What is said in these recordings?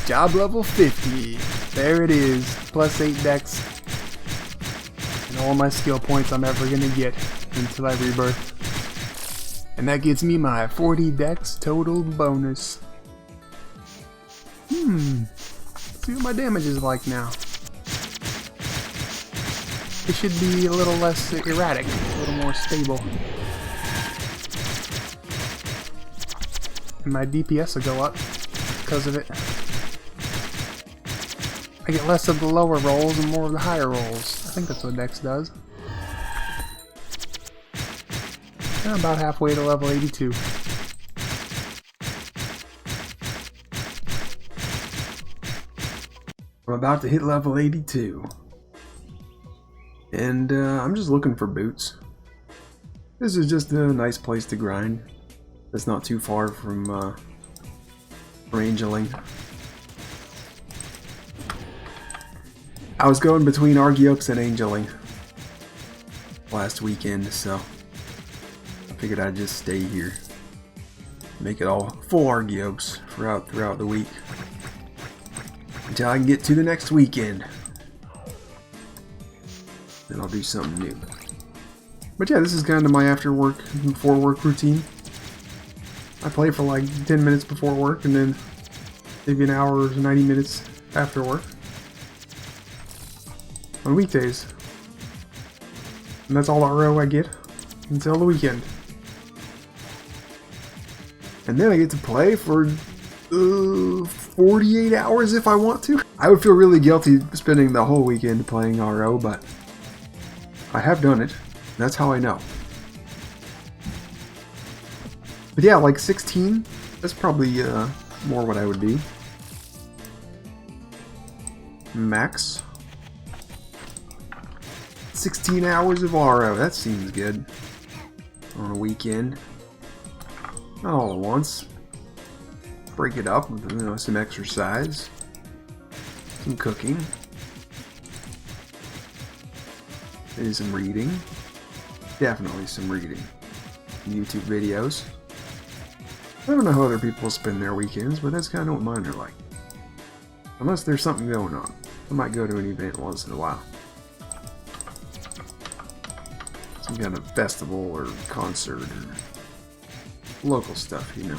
Job level 50. There it is. Plus 8 dex. And all my skill points I'm ever gonna get until I rebirth. And that gives me my 40 dex total bonus. Let's see what my damage is like now. It should be a little less erratic, a little more stable. And my DPS will go up because of it. I get less of the lower rolls and more of the higher rolls. I think that's what Dex does. I'm about halfway to level 82. I'm about to hit level 82. And I'm just looking for boots. This is just a nice place to grind. It's not too far from Angeling. I was going between Argiopes and Angeling last weekend, so I figured I'd just stay here. Make it all full Argiopes throughout the week. Until I can get to the next weekend. Then I'll do something new. But yeah, this is kind of my after work, before work routine. I play for like 10 minutes before work and then maybe an hour or 90 minutes after work. On weekdays. And that's all the RO I get until the weekend. And then I get to play for 48 hours if I want to. I would feel really guilty spending the whole weekend playing RO, but I have done it. That's how I know. But yeah, like 16, that's probably more what I would do. Max. 16 hours of RO, that seems good. On a weekend. Not all at once. Break it up with, you know, some exercise. Some cooking. Maybe some reading. Definitely some reading. YouTube videos. I don't know how other people spend their weekends, but that's kind of what mine are like. Unless there's something going on. I might go to an event once in a while. some kind of festival or concert or local stuff, you know.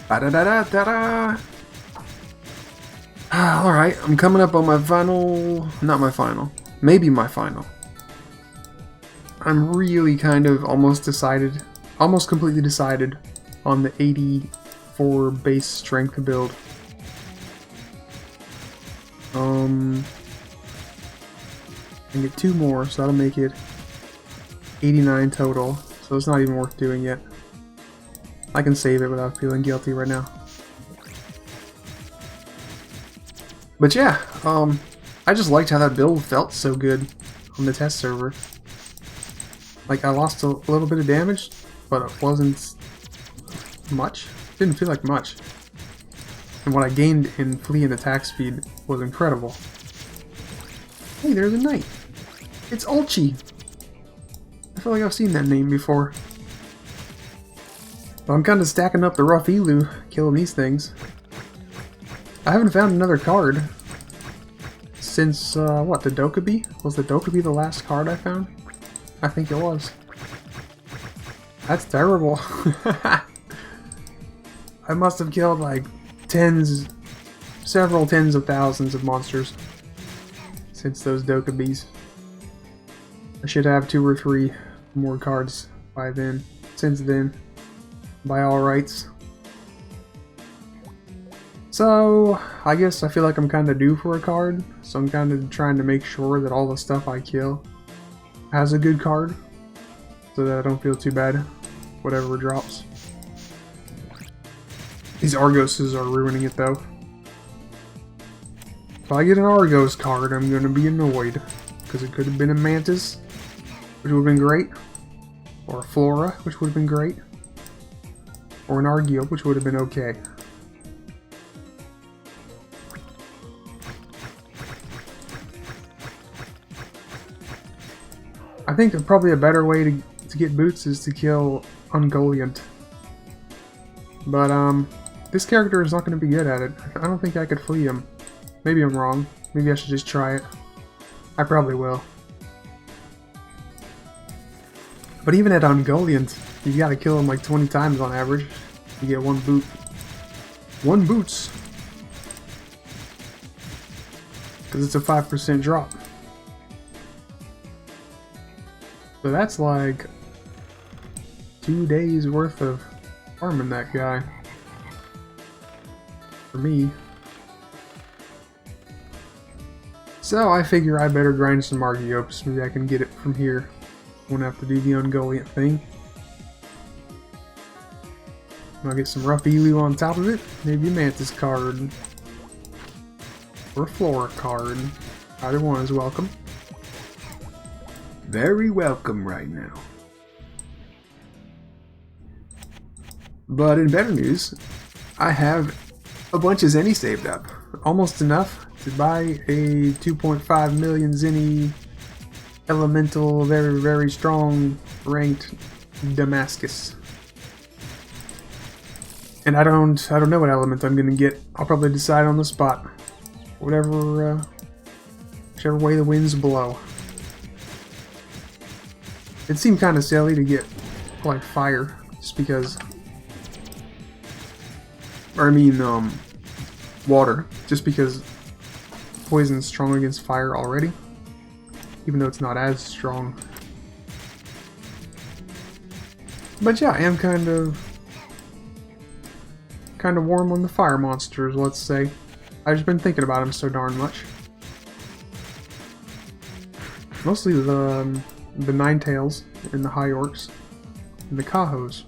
Ba-da-da-da-da-da! Alright, I'm coming up on my final... not my final. Maybe my final. I'm really kind of almost decided, almost completely decided on the 84 base strength build. I can get 2 more, so that'll make it 89 total. So it's not even worth doing yet. I can save it without feeling guilty right now. But yeah, I just liked how that build felt so good on the test server. Like, I lost a little bit of damage, but it wasn't much. It didn't feel like much. And what I gained in flee and attack speed was incredible. Hey, there's a knight. It's Ulchi. I feel like I've seen that name before. Well, I'm kind of stacking up the rough elu, killing these things. I haven't found another card since, what, the Dokkaebi? Was the Dokkaebi the last card I found? I think it was. That's terrible. I must have killed like several tens of thousands of monsters since those Dokkaebis. I should have 2 or 3 more cards by then. Since then, by all rights. So, I guess I feel like I'm kind of due for a card, so I'm kind of trying to make sure that all the stuff I kill has a good card, so that I don't feel too bad whatever drops. These Argoses are ruining it though. If I get an Argos card, I'm going to be annoyed, because it could have been a Mantis, which would have been great, or a Flora, which would have been great, or an Argiope, which would have been okay. I think probably a better way to get boots is to kill Ungoliant. But this character is not going to be good at it. I don't think I could flee him. Maybe I'm wrong. Maybe I should just try it. I probably will. But even at Ungoliant, you gotta kill him like 20 times on average. You get 1 boot. 1 boots! Because it's a 5% drop. So that's like 2 days worth of farming that guy. For me. So I figure I better grind some Argiopes. Maybe I can get it from here. Won't have to do the Ungoliant thing. I'll get some rough elu on top of it. Maybe a Mantis card. Or a Flora card. Either one is welcome. Very welcome right now. But in better news, I have a bunch of Zenny saved up. Almost enough to buy a 2.5 million Zenny elemental, very, very strong ranked Damascus. And I don't know what element I'm gonna get. I'll probably decide on the spot. Whatever, whichever way the winds blow. It seemed kind of silly to get, like, fire, just because... Or I mean, water, just because poison's strong against fire already. Even though it's not as strong. But yeah, I am kind of warm on the fire monsters, let's say. I've just been thinking about them so darn much. Mostly the Ninetails and the High Orcs and the Kahos.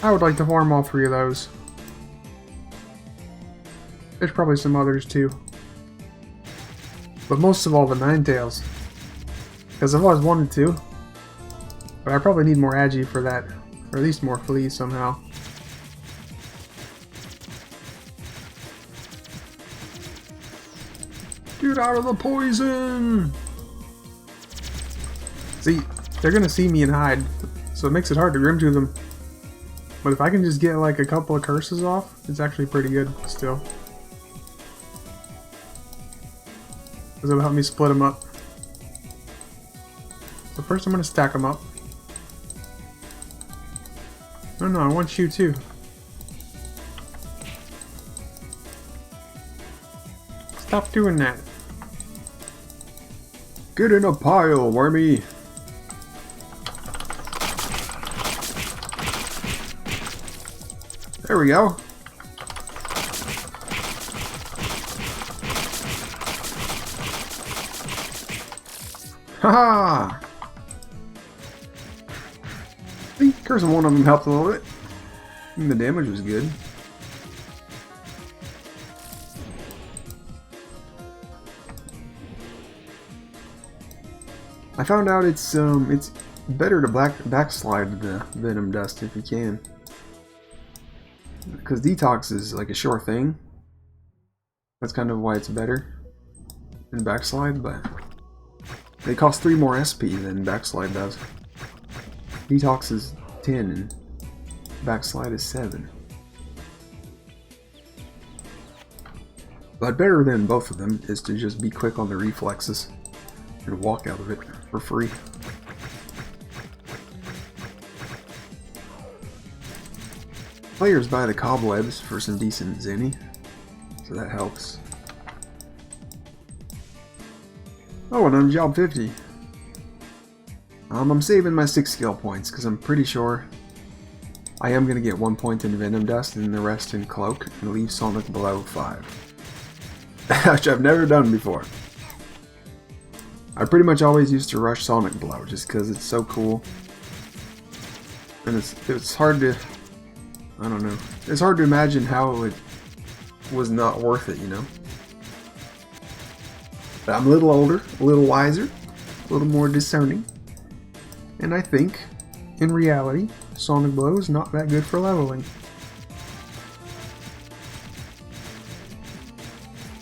I would like to farm all 3 of those. There's probably some others too. But most of all the Ninetails. Because I've always wanted to. But I probably need more Agi for that. Or at least more fleas somehow. Get out of the poison! See, they're gonna see me and hide. So it makes it hard to grim to them. But if I can just get like a couple of curses off, it's actually pretty good still. Because it'll help me split them up. But first I'm gonna stack them up. No, I want you too. Stop doing that. Get in a pile, Wormy. There we go. Haha! I think cursing one of them helped a little bit. And the damage was good. I found out it's better to backslide the venom dust if you can, because detox is like a sure thing. That's kind of why it's better than backslide, but they cost 3 more SP than backslide does. Detox is 10 and backslide is 7. But better than both of them is to just be quick on the reflexes and walk out of it for free. Players buy the cobwebs for some decent zenny, so that helps. Oh, and I'm job 50. I'm saving my 6 skill points because I'm pretty sure I am going to get 1 point in Venom Dust and the rest in Cloak and leave Sonic below 5. Which I've never done before. I pretty much always used to rush Sonic Blow just because it's so cool. And it's hard to... I don't know. It's hard to imagine how it was not worth it, you know? But I'm a little older, a little wiser, a little more discerning. And I think, in reality, Sonic Blow is not that good for leveling.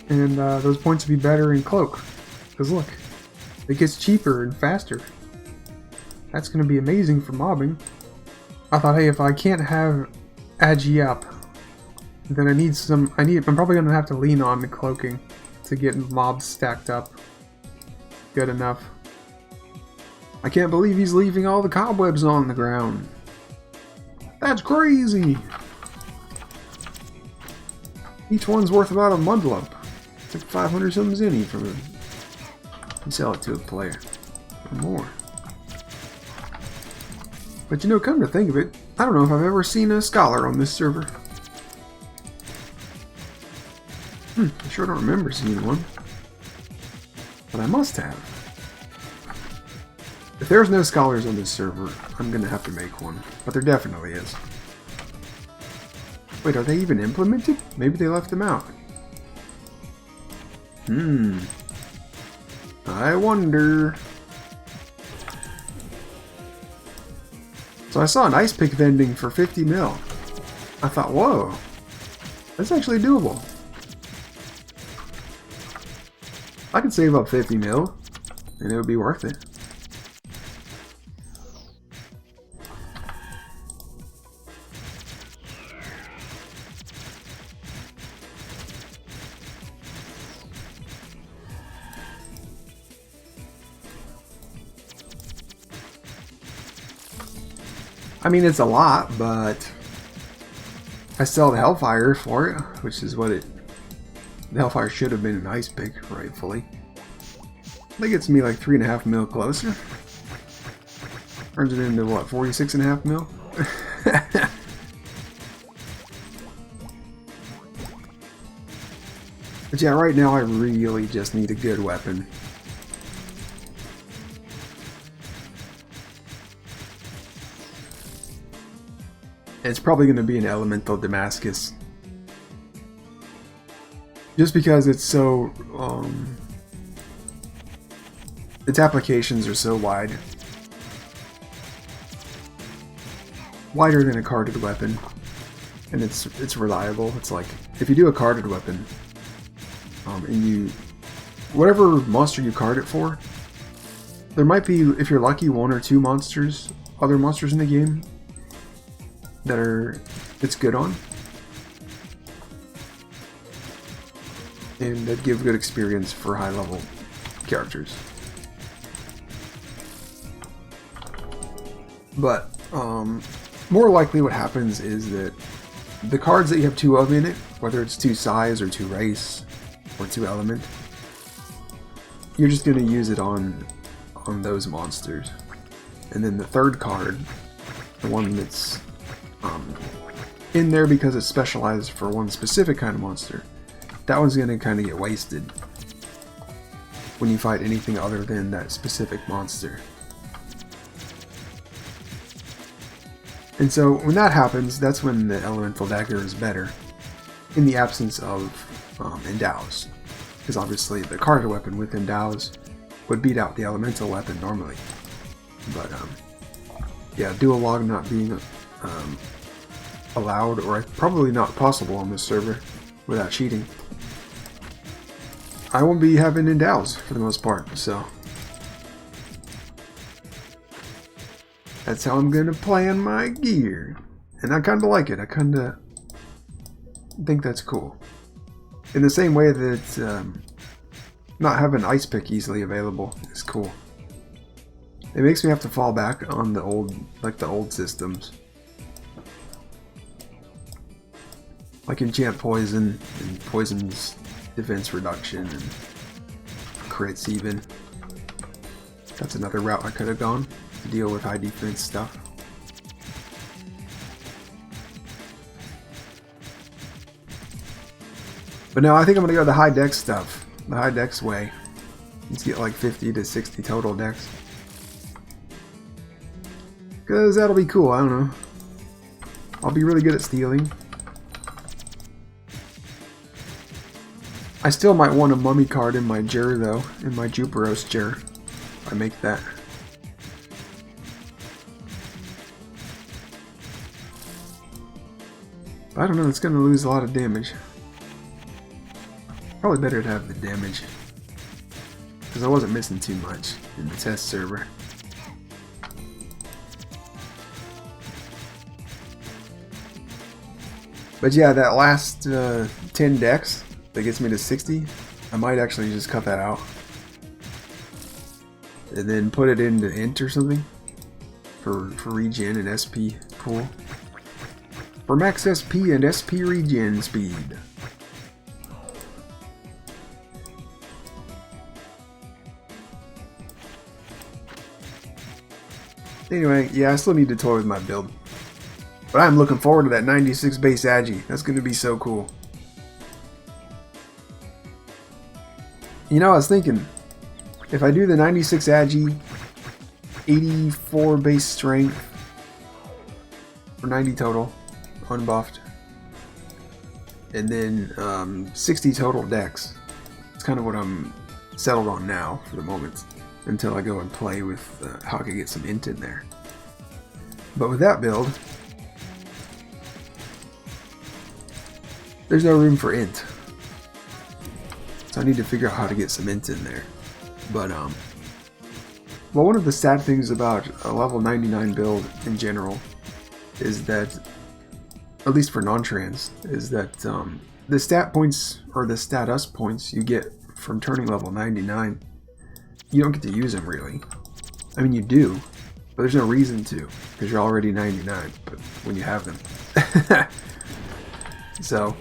And those points would be better in Cloak. Because look, it gets cheaper and faster. That's going to be amazing for mobbing. I thought, hey, if I can't have Argiope, then I'm probably going to have to lean on the cloaking to get mobs stacked up good enough. I can't believe he's leaving all the cobwebs on the ground. That's crazy! Each one's worth about a mudlump. It's like 500 something zenny from him. You sell it to a player. Or more. But you know, come to think of it, I don't know if I've ever seen a scholar on this server. I sure don't remember seeing one. But I must have. If there's no scholars on this server, I'm gonna have to make one. But there definitely is. Wait, are they even implemented? Maybe they left them out. I wonder. So I saw an ice pick vending for 50 mil. I thought, whoa, that's actually doable. I could save up 50 mil, and it would be worth it. I mean, it's a lot, but I sell the Hellfire for it, which is what it... The Hellfire should have been an ice pick, rightfully. That gets me like 3.5 mil closer. Turns it into, what, 46.5 mil? But yeah, right now I really just need a good weapon. It's probably going to be an Elemental Damascus. Just because it's so... its applications are so wide. Wider than a carded weapon. And it's reliable. It's like, if you do a carded weapon, and you... whatever monster you card it for, there might be, if you're lucky, 1 or 2 monsters, other monsters in the game, that it's good on, and that give good experience for high level characters. But more likely what happens is that the cards that you have 2 of in it, whether it's 2 size or 2 race or 2 element, you're just going to use it on those monsters. And then the 3rd card, the one that's in there because it's specialized for one specific kind of monster, that one's going to kind of get wasted when you fight anything other than that specific monster. And so when that happens, that's when the elemental dagger is better, in the absence of endows. Because obviously the card weapon with endows would beat out the elemental weapon normally. But yeah, dual log not being allowed, or probably not possible on this server without cheating, I won't be having endows for the most part, so that's how I'm gonna plan my gear. And I kinda like it. I kinda think that's cool. In the same way that not having ice pick easily available is cool. It makes me have to fall back on the old systems. Like enchant poison, and poison's defense reduction, and crits even. That's another route I could have gone to deal with high defense stuff. But no, I think I'm gonna go the high dex stuff. The high dex way. Let's get like 50 to 60 total dex. Because that'll be cool, I don't know. I'll be really good at stealing. I still might want a mummy card in my Jur though, in my Juperos Jur, if I make that. But I don't know, it's gonna lose a lot of damage. Probably better to have the damage, because I wasn't missing too much in the test server. But yeah, that last 10 dex that gets me to 60, I might actually just cut that out and then put it into int or something for regen and SP pool. For max SP and SP regen speed. Anyway, yeah, I still need to toy with my build. But I'm looking forward to that 96 base Agi. That's going to be so cool. You know, I was thinking, if I do the 96 Agi, 84 base strength, or 90 total, unbuffed, and then 60 total dex. It's kind of what I'm settled on now for the moment, until I go and play with how I can get some int in there. But with that build, there's no room for int. So I need to figure out how to get some int in there. But, well, one of the sad things about a level 99 build in general is that, at least for non-trans, is that the stat points, or the status points you get from turning level 99, you don't get to use them really. I mean, you do, but there's no reason to, because you're already 99, but when you have them. So,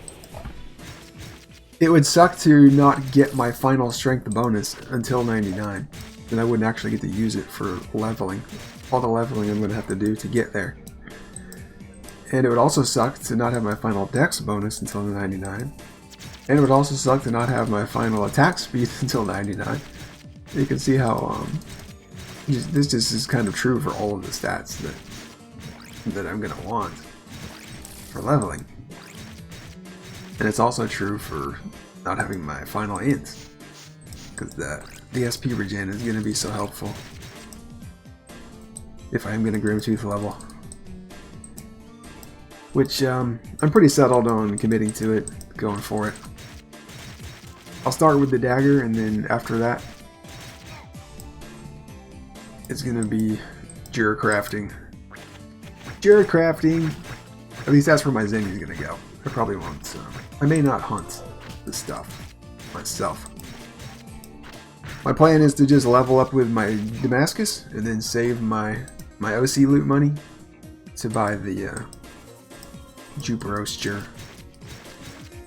it would suck to not get my final strength bonus until 99, and I wouldn't actually get to use it for leveling. All the leveling I'm going to have to do to get there. And it would also suck to not have my final dex bonus until 99. And it would also suck to not have my final attack speed until 99. You can see how this just is kind of true for all of the stats that I'm going to want for leveling. And it's also true for not having my final int, because the SP regen is going to be so helpful if I am going to Grimtooth level. Which I'm pretty settled on committing to it, going for it. I'll start with the dagger, and then after that, it's going to be Jura crafting. Jura crafting! At least that's where my Zenny's going to go. I probably won't. I may not hunt the stuff myself. My plan is to just level up with my Damascus and then save my my OC loot money to buy the Jupe Roaster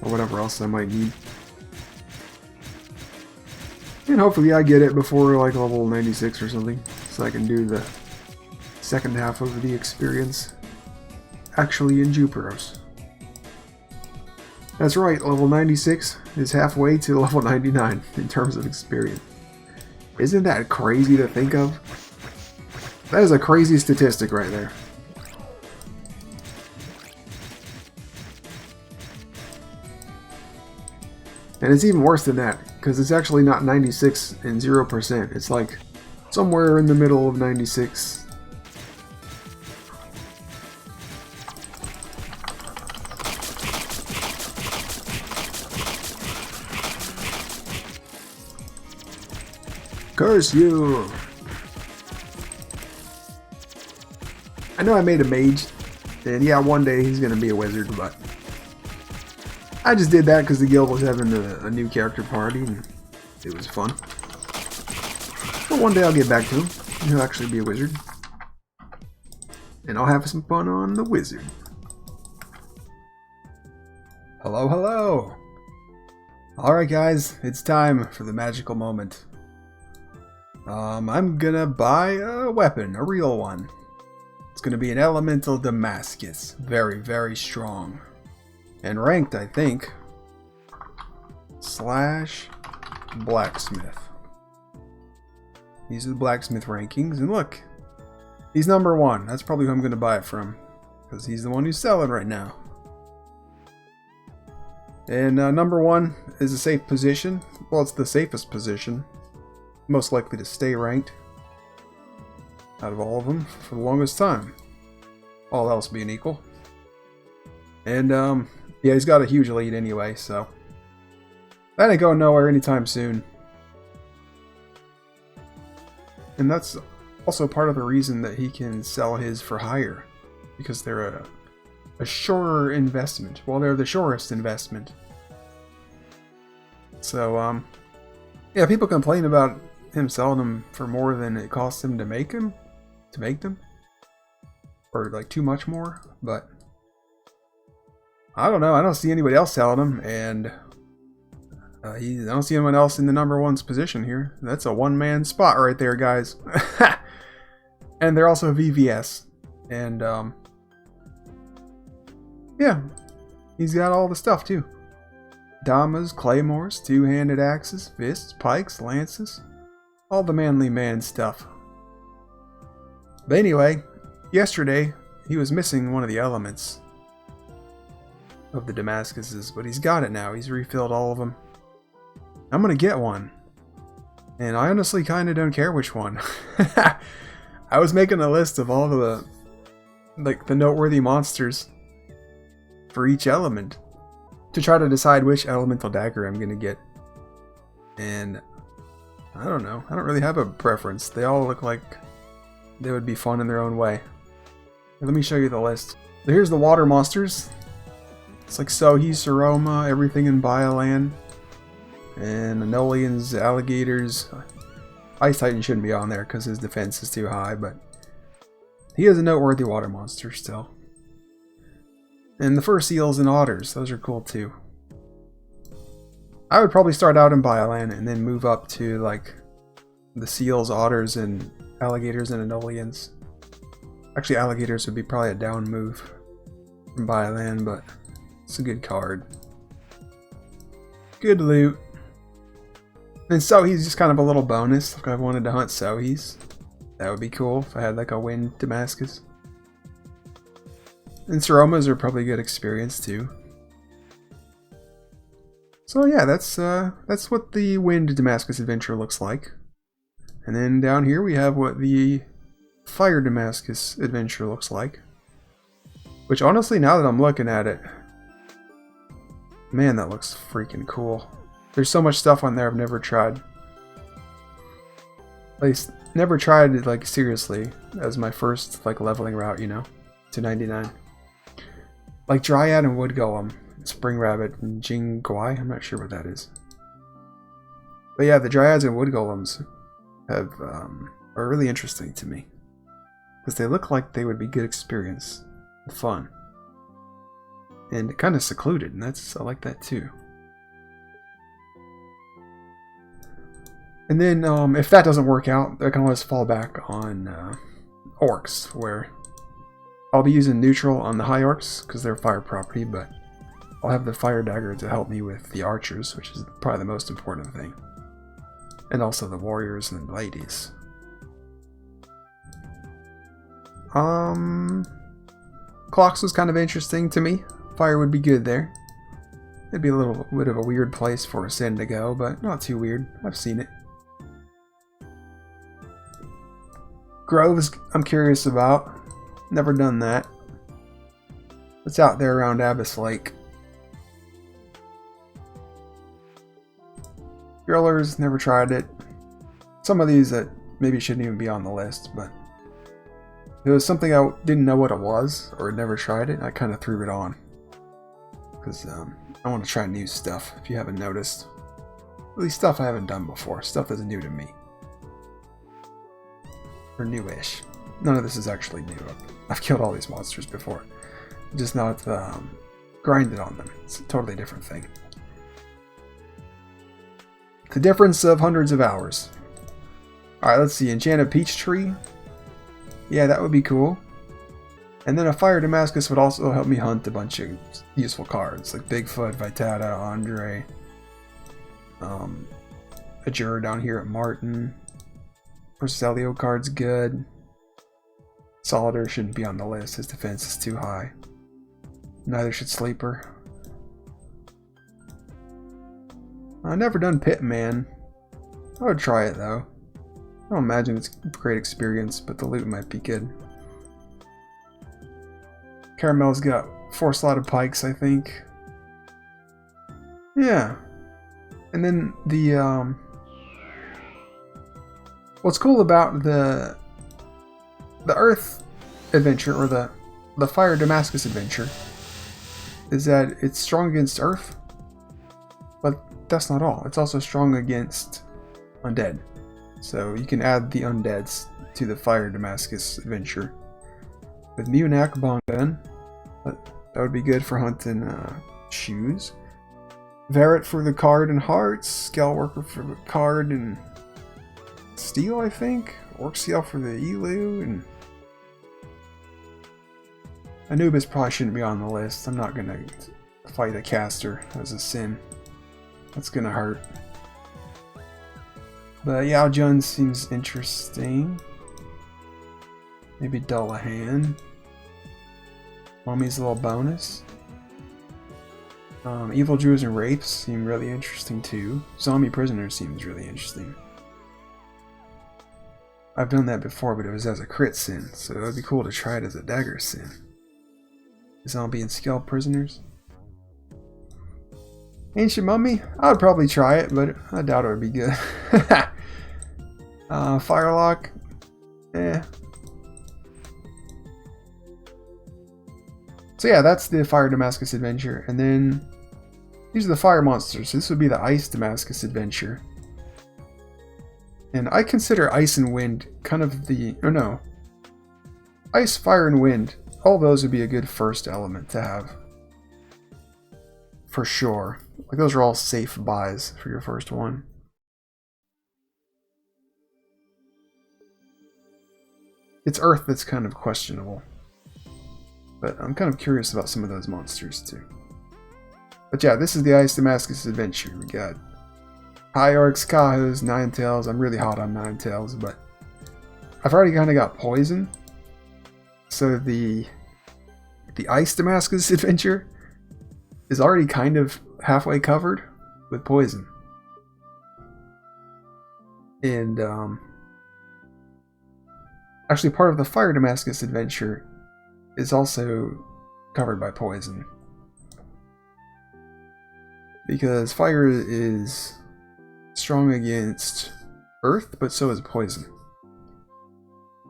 or whatever else I might need. And hopefully I get it before like level 96 or something, so I can do the second half of the experience actually in Juperos. That's right, level 96 is halfway to level 99 in terms of experience. Isn't that crazy to think of? That is a crazy statistic right there. And it's even worse than that, because it's actually not 96 and 0%. It's like somewhere in the middle of 96. Curse you! I know I made a mage, and yeah, one day he's gonna be a wizard, but I just did that because the guild was having a new character party, and it was fun. But one day I'll get back to him. He'll actually be a wizard. And I'll have some fun on the wizard. Hello, hello! Alright guys, it's time for the magical moment. I'm gonna buy a weapon, a real one. It's gonna be an elemental Damascus. Very, very strong. And ranked, I think. / blacksmith. These are the blacksmith rankings, and look, he's number 1. That's probably who I'm going to buy it from, because he's the one who's selling right now. And number 1 is a safe position. Well, it's the safest position, most likely to stay ranked out of all of them for the longest time, all else being equal. And yeah, he's got a huge lead anyway, so that ain't going nowhere anytime soon. And that's also part of the reason that he can sell his for higher, because they're a shorter investment. Well, they're the shortest investment. So yeah, people complain about him selling them for more than it costs him to make them, or like too much more, but I don't know. I don't see anybody else selling them, and I don't see anyone else in the number 1's position here. That's a one-man spot right there, guys. And they're also VVS, and yeah, he's got all the stuff too. Damas, claymores, two-handed axes, fists, pikes, lances, all the manly man stuff. But anyway, yesterday he was missing one of the elements of the Damascuses, but he's got it now. He's refilled all of them. I'm gonna get one, and I honestly kind of don't care which one. I was making a list of all the the noteworthy monsters for each element to try to decide which elemental dagger I'm gonna get, and I don't know. I don't really have a preference. They all look like they would be fun in their own way. Let me show you the list. So here's the water monsters. It's like Sohi, Seroma, everything in Bioland. And Anolians, alligators. Ice Titan shouldn't be on there because his defense is too high, but he is a noteworthy water monster still. And the fur seals and otters, those are cool too. I would probably start out in Bioland and then move up to like the seals, otters, and alligators and Anolians. Actually, alligators would be probably a down move from Bioland, but it's a good card. Good loot. And Sohi's just kind of a little bonus. If I wanted to hunt Sohi's, that would be cool if I had like a wind Damascus. And Seromas are probably good experience too. So yeah, that's what the wind Damascus adventure looks like. And then down here we have what the fire Damascus adventure looks like. Which honestly, now that I'm looking at it, man, that looks freaking cool. There's so much stuff on there I've never tried. At least, never tried it like seriously as my first like leveling route, you know, to 99. Like Dryad and Wood Golem, Spring Rabbit, and Jingguai. I'm not sure what that is. But yeah, the Dryads and Wood Golems have are really interesting to me. because they look like they would be good experience and fun. And kind of secluded, and I like that too. And then if that doesn't work out, I can always fall back on orcs, where I'll be using neutral on the high orcs because they're fire property, but I'll have the fire dagger to help me with the archers, which is probably the most important thing. And also the warriors and the ladies. Clocks was kind of interesting to me. Fire would be good there. It'd be a little bit of a weird place for a sin to go, but not too weird. I've seen it. Groves, I'm curious about. Never done that. It's out there around Abyss Lake. Grillers, never tried it. Some of these that maybe shouldn't even be on the list, but if it was something I didn't know what it was or had never tried it, I kind of threw it on. Because I want to try new stuff, if you haven't noticed. At least stuff I haven't done before, stuff that's new to me. Or newish. None of this is actually new. I've killed all these monsters before. Just not grinded on them. It's a totally different thing. The difference of hundreds of hours. Alright, let's see. Enchanted Peach Tree. Yeah, that would be cool. And then a Fire Damascus would also help me hunt a bunch of useful cards. Like Bigfoot, Vitata, Andre. Ajura down here at Martin. Porcelio card's good. Solider shouldn't be on the list. His defense is too high. Neither should Sleeper. I've never done Pitman. I would try it though. I don't imagine it's a great experience, but the loot might be good. Caramel's got 4 slotted pikes, I think. Yeah. And then the what's cool about the Earth adventure, or the Fire Damascus adventure, is that it's strong against Earth, but that's not all. It's also strong against undead. So you can add the undeads to the Fire Damascus adventure. With Munak Bongun, that would be good for hunting shoes. Verret for the card and hearts. Scaleworker for the card and steel, I think. Orc Seal for the Elu, and Anubis probably shouldn't be on the list. I'm not gonna fight a caster as a sin. That's gonna hurt. But Yao Jun seems interesting. Maybe Dullahan. Mummy's a little bonus. Evil Druids and Rapes seem really interesting too. Zombie Prisoners seems really interesting. I've done that before, but it was as a crit sin, so it would be cool to try it as a dagger sin. Zombie and Scale Prisoners. Ancient Mummy? I would probably try it, but I doubt it would be good. Firelock? Eh. So yeah, that's the Fire Damascus adventure. And then these are the fire monsters. So this would be the Ice Damascus adventure. And I consider Ice and Wind kind of the... or no. Ice, Fire, and Wind. All those would be a good first element to have. For sure. Like, those are all safe buys for your first one. It's Earth that's kind of questionable. But I'm kind of curious about some of those monsters too. But yeah, this is the Ice Damascus adventure. We got High Orcs, Kahus, Ninetales. I'm really hot on Ninetales, but I've already kind of got Poison. So the Ice Damascus adventure is already kind of halfway covered with Poison. And actually part of the Fire Damascus adventure is also covered by Poison. Because fire is strong against Earth, but so is Poison.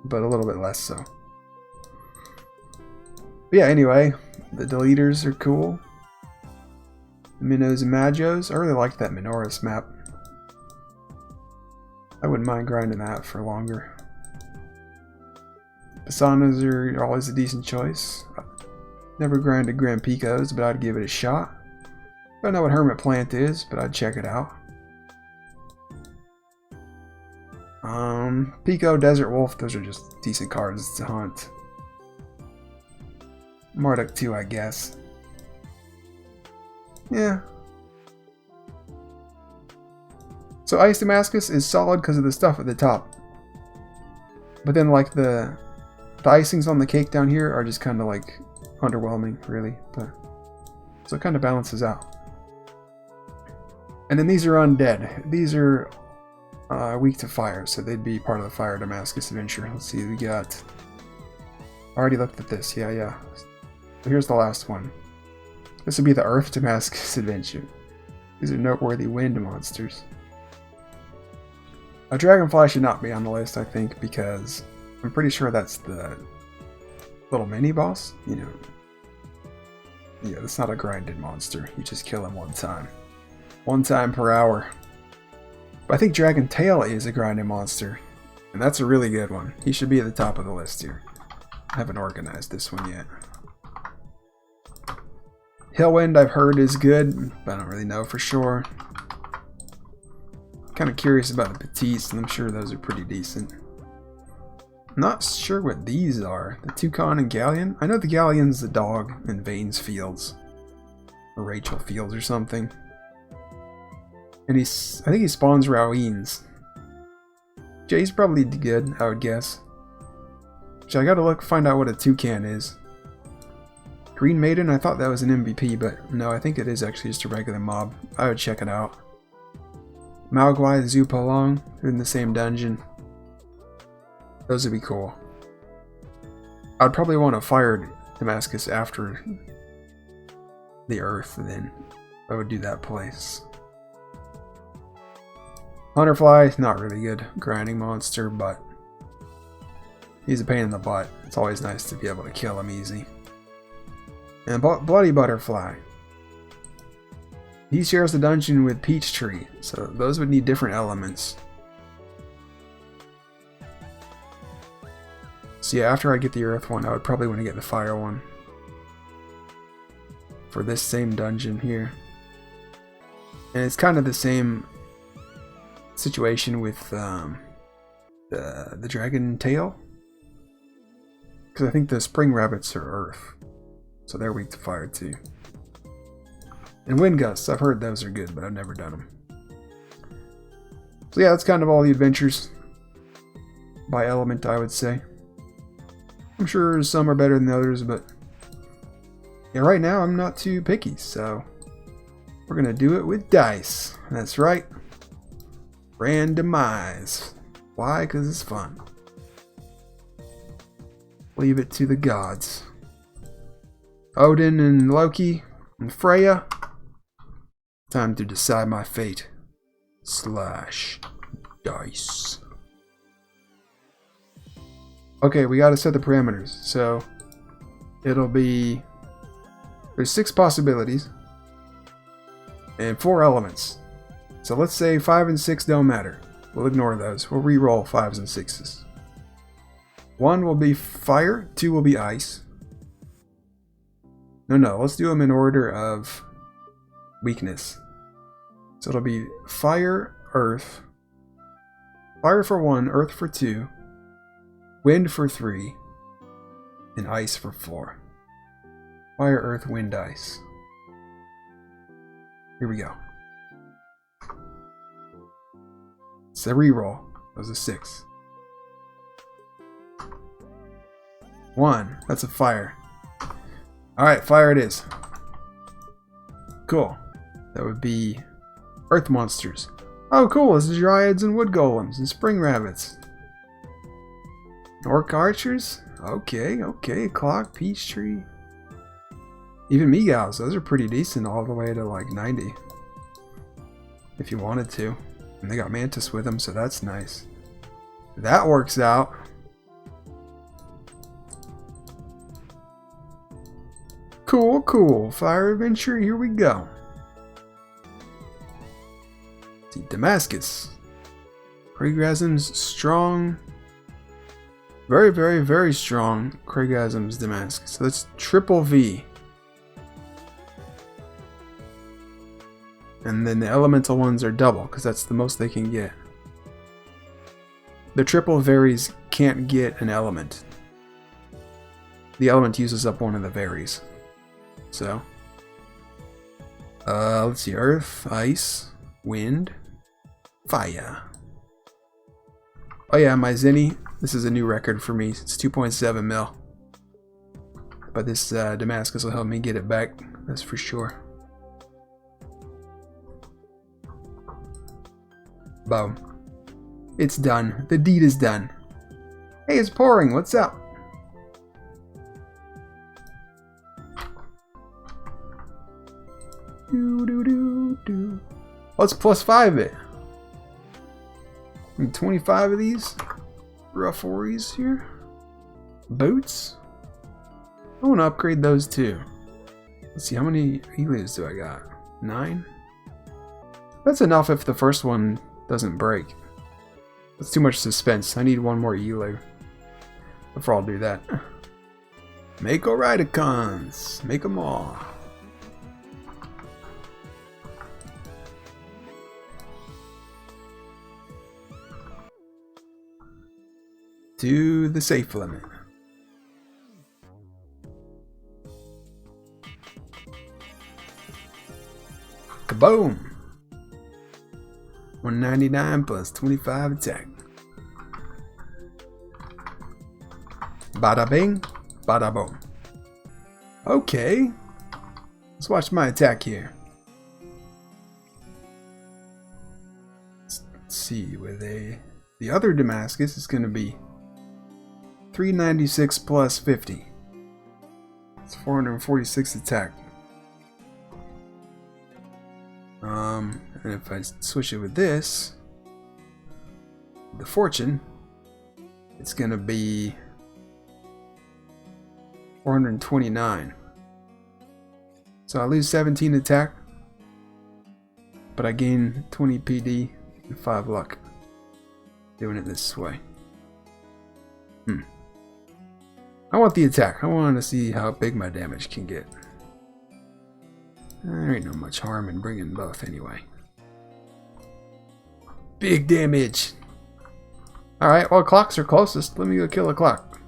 But a little bit less so. But yeah, anyway, the deleters are cool. The Minnows and Majos. I really liked that Minoris map. I wouldn't mind grinding that for longer. Pisanas are always a decent choice. Never grinded Grand Picos, but I'd give it a shot. Don't know what Hermit Plant is, but I'd check it out. Pico, Desert Wolf, those are just decent cards to hunt. Marduk 2, I guess. Yeah. So Ice Damascus is solid because of the stuff at the top. But then like the icings on the cake down here are just kind of like underwhelming, really. But so it kind of balances out. And then these are undead. These are weak to fire, so they'd be part of the Fire Damascus adventure. Let's see, we got... I already looked at this, yeah. So here's the last one. This would be the Earth Damascus adventure. These are noteworthy wind monsters. A Dragonfly should not be on the list, I think, because I'm pretty sure that's the little mini-boss, you know. Yeah, that's not a grinded monster. You just kill him one time. One time per hour. But I think Dragon Tail is a grinded monster, and that's a really good one. He should be at the top of the list here. I haven't organized this one yet. Hillwind I've heard is good, but I don't really know for sure. Kind of curious about the Petites, and I'm sure those are pretty decent. I'm not sure what these are. The Toucan and Galleon? I know the Galleon's the dog in Vane's Fields. Or Rachel Fields or something. And I think he spawns Rawines. Jay's probably good, I would guess. So I gotta find out what a Toucan is. Green Maiden, I thought that was an MVP, but no, I think it is actually just a regular mob. I would check it out. Malguai, Zupalong, they're in the same dungeon. Those would be cool. I'd probably want to fire Damascus after the Earth, then I would do that place. Hunterfly, not really good grinding monster, but he's a pain in the butt. It's always nice to be able to kill him easy. And Bloody Butterfly. He shares the dungeon with Peachtree, so those would need different elements. So yeah, after I get the Earth one, I would probably want to get the Fire one. For this same dungeon here. And it's kind of the same situation with the Dragon Tail. Because I think the Spring Rabbits are Earth. So they're weak to fire too. And Wind Gusts, I've heard those are good, but I've never done them. So yeah, that's kind of all the adventures. By element, I would say. I'm sure some are better than others, but yeah, right now I'm not too picky, so we're gonna do it with dice. That's right. Randomize. Why? Because it's fun. Leave it to the gods. Odin and Loki and Freya. Time to decide my fate. Slash dice. Okay, we gotta set the parameters. So it'll be, there's 6 possibilities and 4 elements. So let's say 5 and 6 don't matter. We'll ignore those. We'll re-roll 5s and 6s. 1 will be fire, 2 will be ice. No, let's do them in order of weakness. So it'll be fire, earth. Fire for 1, earth for 2, wind for 3, and ice for 4. Fire, earth, wind, ice. Here we go. It's a reroll. That was a 6. 1. That's a fire. Alright, fire it is. Cool. That would be earth monsters. Oh, cool. This is dryads and wood golems and spring rabbits. Orc archers? Okay. Clock, peach tree. Even meows. Those are pretty decent all the way to like 90. If you wanted to. And they got mantis with them, so that's nice. That works out. Cool. Fire adventure, here we go. See, Damascus. Pregrasm's strong. Very, very, very strong Craigasm's Damascus. So that's triple V. And then the elemental ones are double, because that's the most they can get. The triple varies can't get an element. The element uses up one of the varies. So, let's see, earth, ice, wind, fire. Oh yeah, my Zenny, this is a new record for me. It's 2.7 mil. But this Damascus will help me get it back, that's for sure. Boom. It's done. The deed is done. Hey, it's pouring. What's up? Let's plus 5 it. 25 of these ruffleries here. Boots. I want to upgrade those too. Let's see, how many elios do I got? 9? That's enough if the first one doesn't break. That's too much suspense. I need one more elo before I'll do that. Make Oridicons. Make them all. To the safe limit. Kaboom! 199 plus 25 attack. Bada bing, bada boom. Okay. Let's watch my attack here. Let's see where the other Damascus is going to be 396 plus 50. It's 446 attack. And if I switch it with this, the fortune, it's gonna be 429. So I lose 17 attack, but I gain 20 PD and 5 luck. Doing it this way. I want the attack. I want to see how big my damage can get. There ain't no much harm in bringing both anyway. Big damage! Alright, well, clocks are closest. Let me go kill a clock.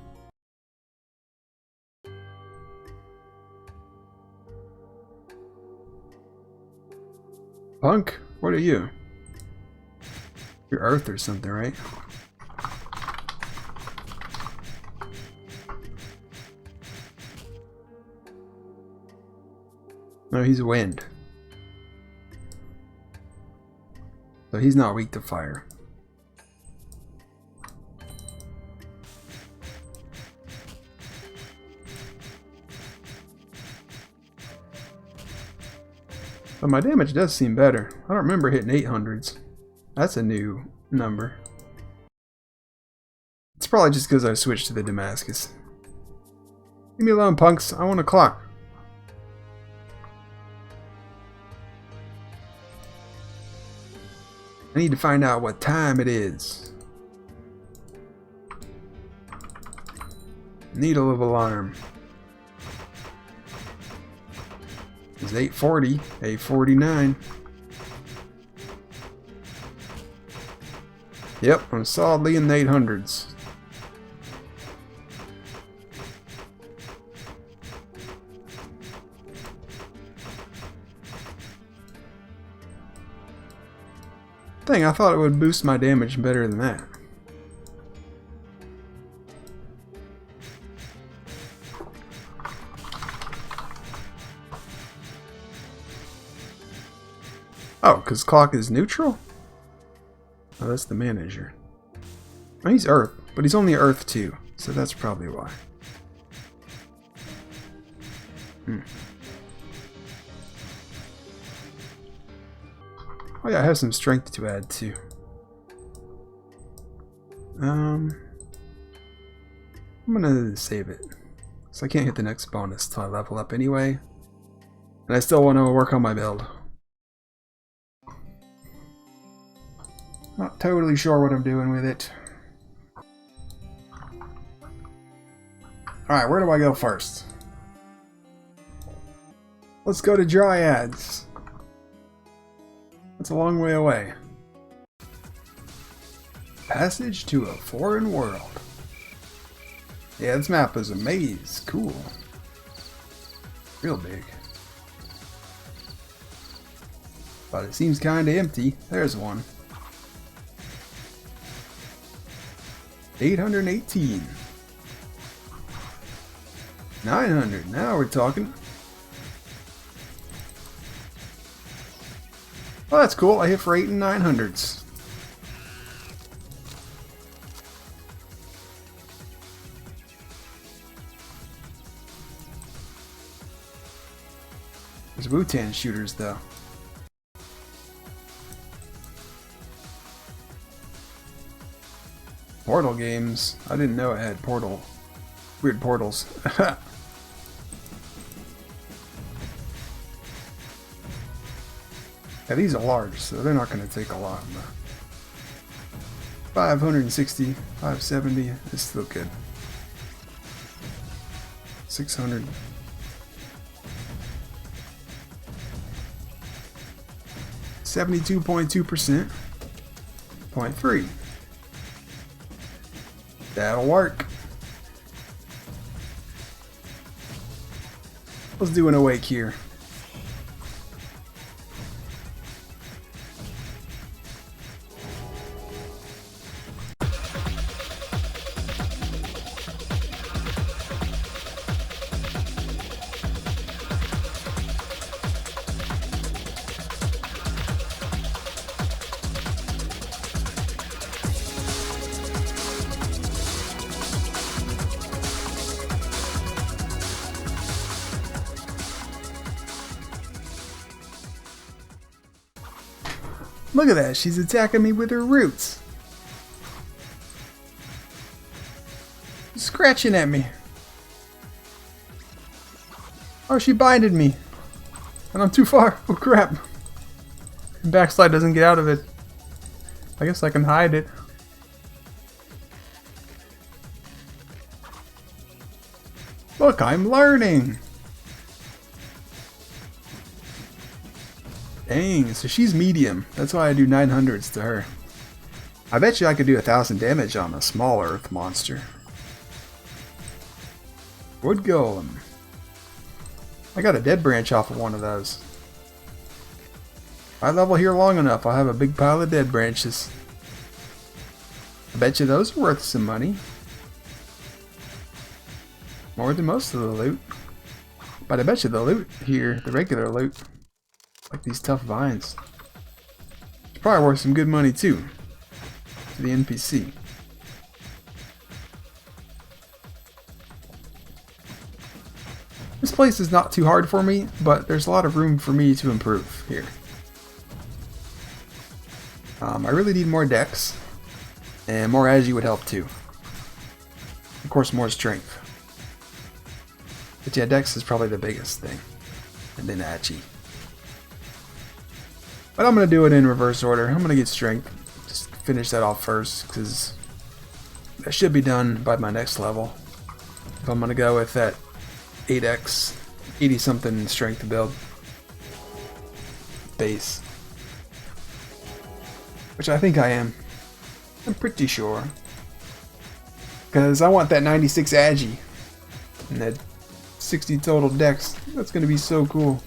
Punk, what are you? You're Earth or something, right? No, he's wind. So he's not weak to fire. But my damage does seem better. I don't remember hitting 800s. That's a new number. It's probably just because I switched to the Damascus. Leave me alone, punks. I want a clock. I need to find out what time it is. Needle of alarm. It's 8:40, 8:49. Yep, I'm solidly in the 800s. Dang, I thought it would boost my damage better than that. Oh, because clock is neutral? Oh, that's the manager. Oh, he's Earth, but he's only Earth 2, so that's probably why. Oh yeah, I have some strength to add too. I'm gonna save it. So I can't hit the next bonus till I level up anyway. And I still want to work on my build. Not totally sure what I'm doing with it. Alright, where do I go first? Let's go to Dryads. That's a long way away. Passage to a foreign world. Yeah, this map is a maze. Cool. Real big. But it seems kinda empty. There's one. 818. 900. Now we're talking. Well, that's cool. I hit for 8 and 900s. There's Wu-Tan shooters, though. Portal games. I didn't know it had weird portals. Yeah, these are large, so they're not going to take a lot. 560, 570 is still good. 600. 72.2%. 0.3. That'll work. Let's do an awake here. Look at that, she's attacking me with her roots. Scratching at me. Oh, she binded me. And I'm too far. Oh crap. Backslide doesn't get out of it. I guess I can hide it. Look, I'm learning. Dang, so she's medium. That's why I do 900s to her. I bet you I could do 1,000 damage on a small earth monster. Wood Golem. I got a dead branch off of one of those. If I level here long enough, I'll have a big pile of dead branches. I bet you those are worth some money. More than most of the loot. But I bet you the loot here, the regular loot, like these tough vines, it's probably worth some good money too to the NPC. This place is not too hard for me, but there's a lot of room for me to improve here. I really need more dex, and more agi would help too. Of course, more strength. But yeah, dex is probably the biggest thing, and then agi. But I'm going to do it in reverse order. I'm going to get strength. Just finish that off first, because that should be done by my next level. If I'm going to go with that 8x, 80 something strength build. Base. Which I think I am. I'm pretty sure. Because I want that 96 agi. And that 60 total dex. That's going to be so cool.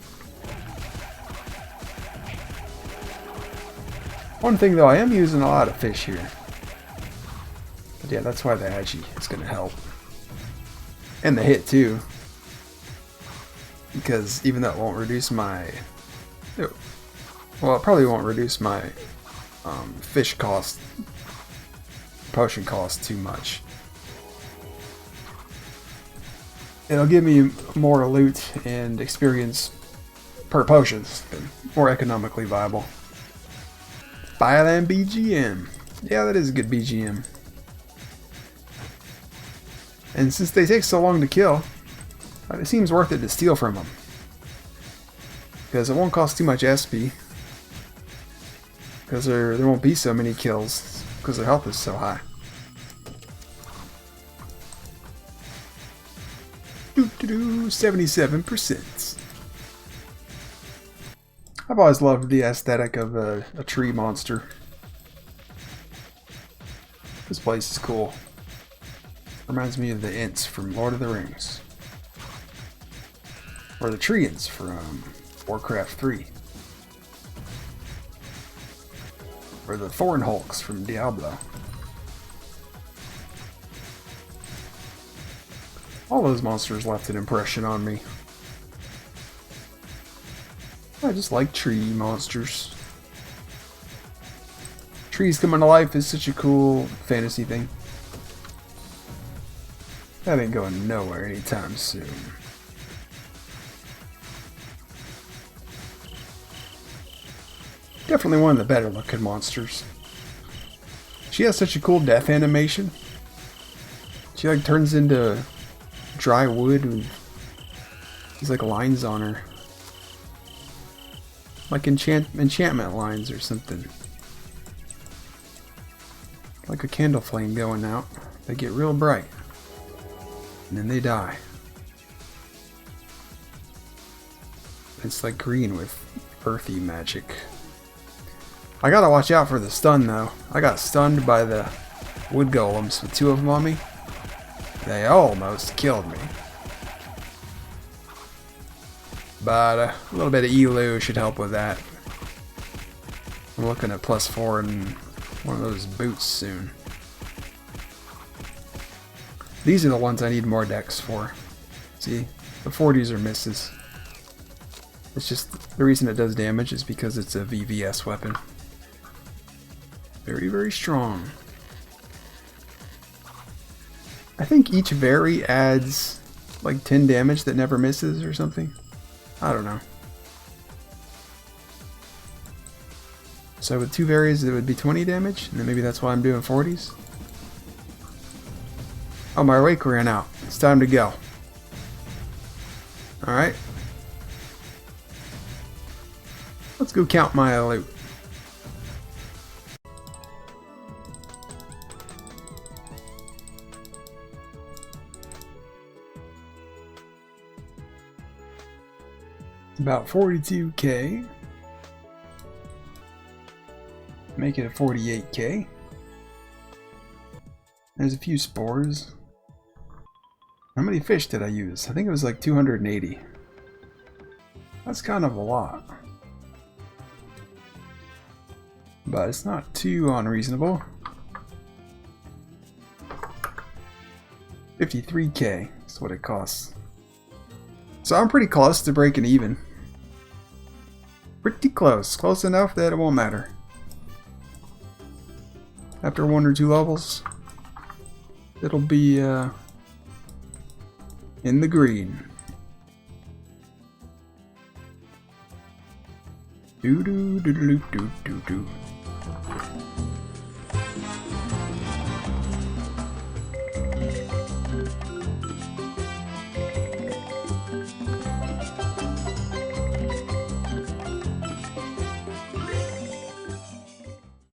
One thing though, I am using a lot of fish here. But yeah, that's why the agi is going to help. And the hit too. Because even though it won't reduce my... Well, it probably won't reduce my fish cost, potion cost too much. It'll give me more loot and experience per potions. More economically viable. Bioland BGM. Yeah, that is a good BGM. And since they take so long to kill, it seems worth it to steal from them. Because it won't cost too much SP. Because there won't be so many kills. Because their health is so high. 77%. I've always loved the aesthetic of a tree monster. This place is cool. Reminds me of the Ents from Lord of the Rings. Or the Treants from Warcraft 3. Or the Thorn Hulks from Diablo. All those monsters left an impression on me. I just like tree monsters. Trees coming to life is such a cool fantasy thing. That ain't going nowhere anytime soon. Definitely one of the better looking monsters. She has such a cool death animation. She like turns into dry wood and there's like lines on her. Like enchantment lines or something. Like a candle flame going out. They get real bright. And then they die. It's like green with earthy magic. I gotta watch out for the stun though. I got stunned by the wood golems with 2 of them on me. They almost killed me. But a little bit of Elu should help with that. I'm looking at +4 and one of those boots soon. These are the ones I need more dex for. See, the 40s are misses. It's just, the reason it does damage is because it's a VVS weapon. Very, very strong. I think each Very adds like 10 damage that never misses or something. I don't know. So with 2 Varies it would be 20 damage, and then maybe that's why I'm doing 40s. Oh, my rake ran out. It's time to go. Alright. Let's go count my loot. About 42k. Make it a 48k. There's a few spores. How many fish did I use? I think it was like 280. That's kind of a lot. But it's not too unreasonable. 53k is what it costs. So I'm pretty close to breaking even. Pretty close. Close enough that it won't matter. After 1 or 2 levels, it'll be in the green. Do do do do do do do.